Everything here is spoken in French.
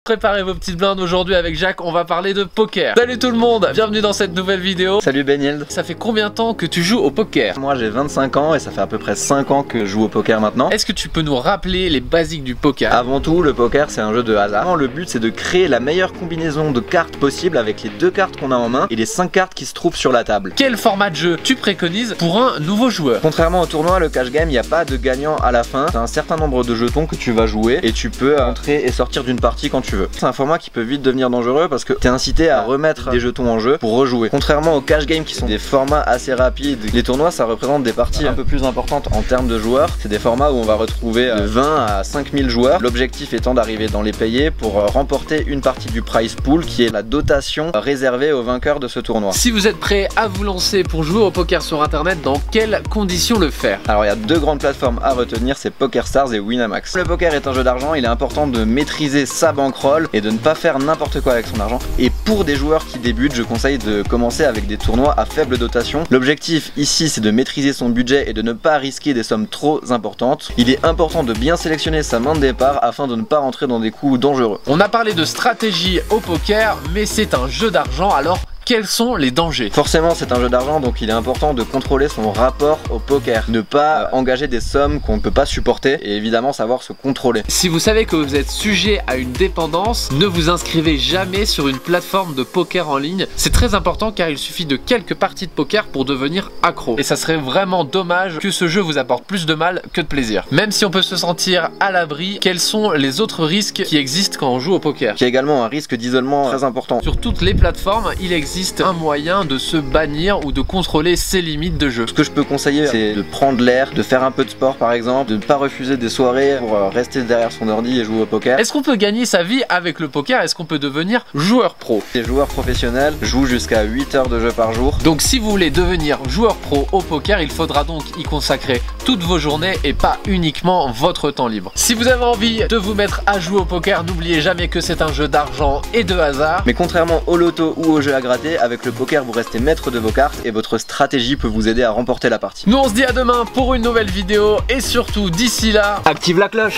Préparez vos petites blindes, aujourd'hui avec Jacques on va parler de poker. Salut tout le monde, bienvenue dans cette nouvelle vidéo. Salut Benhild. Ça fait combien de temps que tu joues au poker? Moi j'ai 25 ans et ça fait à peu près 5 ans que je joue au poker maintenant. Est-ce que tu peux nous rappeler les basiques du poker? Avant tout, le poker c'est un jeu de hasard. Le but c'est de créer la meilleure combinaison de cartes possible avec les 2 cartes qu'on a en main et les 5 cartes qui se trouvent sur la table. Quel format de jeu tu préconises pour un nouveau joueur? Contrairement au tournoi, le cash game, il n'y a pas de gagnant à la fin. T'as un certain nombre de jetons que tu vas jouer et tu peux entrer et sortir d'une partie quand tu veux. C'est un format qui peut vite devenir dangereux parce que t'es incité à remettre des jetons en jeu pour rejouer. Contrairement aux cash games qui sont des formats assez rapides, les tournois ça représente des parties un peu plus importantes en termes de joueurs. C'est des formats où on va retrouver de 20 à 5000 joueurs. L'objectif étant d'arriver dans les payés pour remporter une partie du prize pool qui est la dotation réservée aux vainqueurs de ce tournoi. Si vous êtes prêt à vous lancer pour jouer au poker sur internet, dans quelles conditions le faire? Alors il y a 2 grandes plateformes à retenir, c'est PokerStars et Winamax. Le poker est un jeu d'argent, il est important de maîtriser sa bankroll et de ne pas faire n'importe quoi avec son argent. Et pour des joueurs qui débutent, je conseille de commencer avec des tournois à faible dotation. L'objectif ici c'est de maîtriser son budget et de ne pas risquer des sommes trop importantes. Il est important de bien sélectionner sa main de départ afin de ne pas rentrer dans des coups dangereux. On a parlé de stratégie au poker, mais c'est un jeu d'argent, alors quels sont les dangers? Forcément c'est un jeu d'argent, donc il est important de contrôler son rapport au poker, ne pas engager des sommes qu'on ne peut pas supporter et évidemment savoir se contrôler. Si vous savez que vous êtes sujet à une dépendance, ne vous inscrivez jamais sur une plateforme de poker en ligne. C'est très important car il suffit de quelques parties de poker pour devenir accro. Et ça serait vraiment dommage que ce jeu vous apporte plus de mal que de plaisir. Même si on peut se sentir à l'abri, quels sont les autres risques qui existent quand on joue au poker? Il y a également un risque d'isolement très important. Sur toutes les plateformes, il existe un moyen de se bannir ou de contrôler ses limites de jeu. Ce que je peux conseiller, c'est de prendre l'air, de faire un peu de sport par exemple, de ne pas refuser des soirées pour rester derrière son ordi et jouer au poker. Est-ce qu'on peut gagner sa vie avec le poker? Est-ce qu'on peut devenir joueur pro? Les joueurs professionnels jouent jusqu'à 8 heures de jeu par jour. Donc si vous voulez devenir joueur pro au poker, il faudra donc y consacrer toutes vos journées et pas uniquement votre temps libre. Si vous avez envie de vous mettre à jouer au poker, n'oubliez jamais que c'est un jeu d'argent et de hasard. Mais contrairement au loto ou au jeu à gratter, avec le poker vous restez maître de vos cartes et votre stratégie peut vous aider à remporter la partie. Nous on se dit à demain pour une nouvelle vidéo et surtout d'ici là, active la cloche.